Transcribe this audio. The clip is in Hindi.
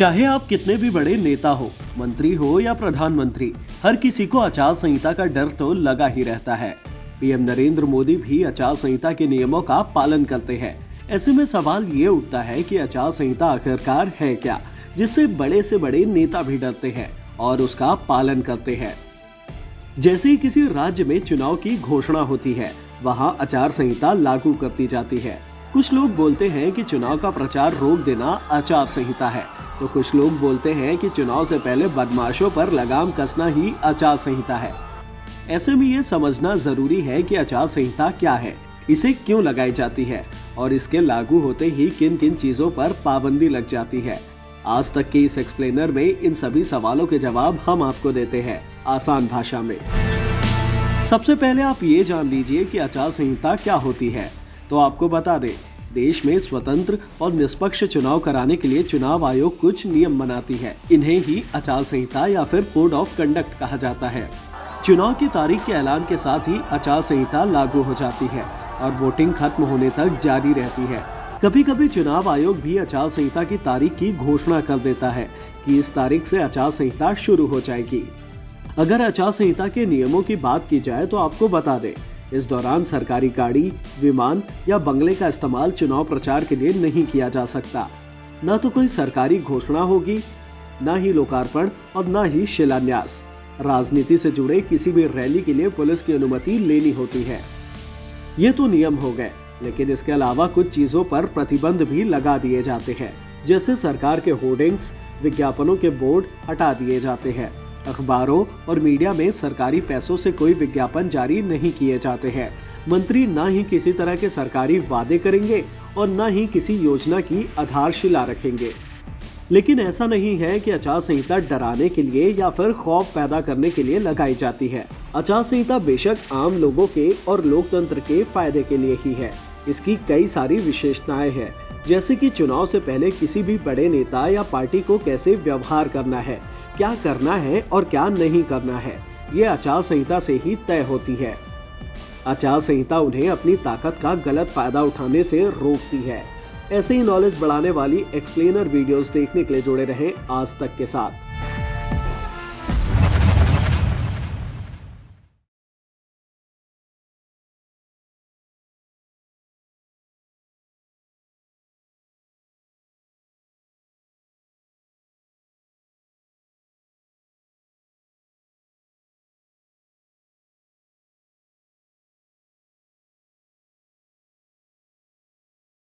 चाहे आप कितने भी बड़े नेता हो, मंत्री हो या प्रधानमंत्री, हर किसी को आचार संहिता का डर तो लगा ही रहता है। पीएम नरेंद्र मोदी भी आचार संहिता के नियमों का पालन करते हैं। ऐसे में सवाल ये उठता है कि आचार संहिता आखिरकार है क्या, जिससे बड़े से बड़े नेता भी डरते हैं और उसका पालन करते हैं। जैसे ही किसी राज्य में चुनाव की घोषणा होती है, वहां आचार संहिता लागू करती जाती है। कुछ लोग बोलते हैं कि चुनाव का प्रचार रोक देना आचार संहिता है, तो कुछ लोग बोलते हैं कि चुनाव से पहले बदमाशों पर लगाम कसना ही आचार संहिता है। ऐसे में ये समझना जरूरी है कि आचार संहिता क्या है, इसे क्यों लगाई जाती है और इसके लागू होते ही किन किन चीजों पर पाबंदी लग जाती है। आज तक के इस एक्सप्लेनर में इन सभी सवालों के जवाब हम आपको देते हैं आसान भाषा में। सबसे पहले आप ये जान लीजिए कि आचार संहिता क्या होती है। तो आपको बता दें, देश में स्वतंत्र और निष्पक्ष चुनाव कराने के लिए चुनाव आयोग कुछ नियम बनाती है। इन्हें ही आचार संहिता या फिर कोड ऑफ कंडक्ट कहा जाता है। चुनाव की तारीख के ऐलान के साथ ही आचार संहिता लागू हो जाती है और वोटिंग खत्म होने तक जारी रहती है। कभी कभी चुनाव आयोग भी आचार संहिता की तारीख की घोषणा कर देता है कि इस तारीख से आचार संहिता शुरू हो जाएगी। अगर आचार संहिता के नियमों की बात की जाए तो आपको बता दें, इस दौरान सरकारी गाड़ी, विमान या बंगले का इस्तेमाल चुनाव प्रचार के लिए नहीं किया जा सकता। न तो कोई सरकारी घोषणा होगी, न ही लोकार्पण और न ही शिलान्यास। राजनीति से जुड़े किसी भी रैली के लिए पुलिस की अनुमति लेनी होती है। ये तो नियम हो गए, लेकिन इसके अलावा कुछ चीजों पर प्रतिबंध भी लगा दिए जाते हैं। जैसे सरकार के होर्डिंग्स, विज्ञापनों के बोर्ड हटा दिए जाते हैं। अखबारों और मीडिया में सरकारी पैसों से कोई विज्ञापन जारी नहीं किए जाते हैं। मंत्री न ही किसी तरह के सरकारी वादे करेंगे और न ही किसी योजना की आधारशिला रखेंगे। लेकिन ऐसा नहीं है कि आचार संहिता डराने के लिए या फिर खौफ पैदा करने के लिए लगाई जाती है। आचार संहिता बेशक आम लोगों के और लोकतंत्र के फायदे के लिए ही है। इसकी कई सारी विशेषताएं हैं, जैसे कि चुनाव से पहले किसी भी बड़े नेता या पार्टी को कैसे व्यवहार करना है, क्या करना है और क्या नहीं करना है, ये आचार संहिता से ही तय होती है। आचार संहिता उन्हें अपनी ताकत का गलत फायदा उठाने से रोकती है। ऐसे ही नॉलेज बढ़ाने वाली एक्सप्लेनर वीडियोस देखने के लिए जुड़े रहें आज तक के साथ।